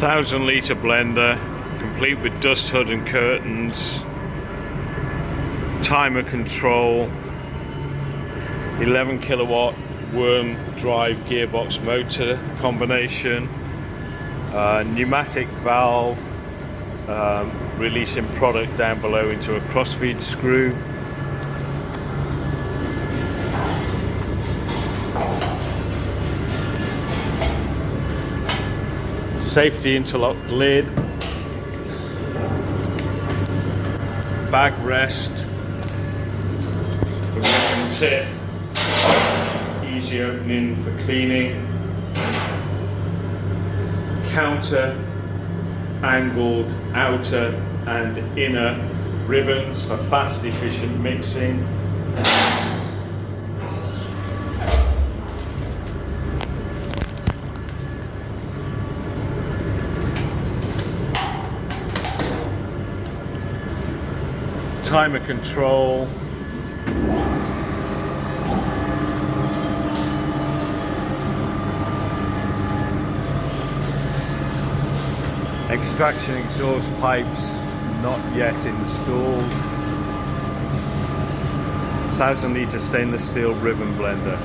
1,000 litre blender, complete with dust hood and curtains, timer control, 11 kilowatt worm drive gearbox motor combination, pneumatic valve, releasing product down below into a crossfeed screw. Safety interlock lid, bag rest, ribbon tip, easy opening for cleaning, counter angled outer and inner ribbons for fast efficient mixing. Timer control, extraction exhaust pipes not yet installed, 1,000 litre stainless steel ribbon blender.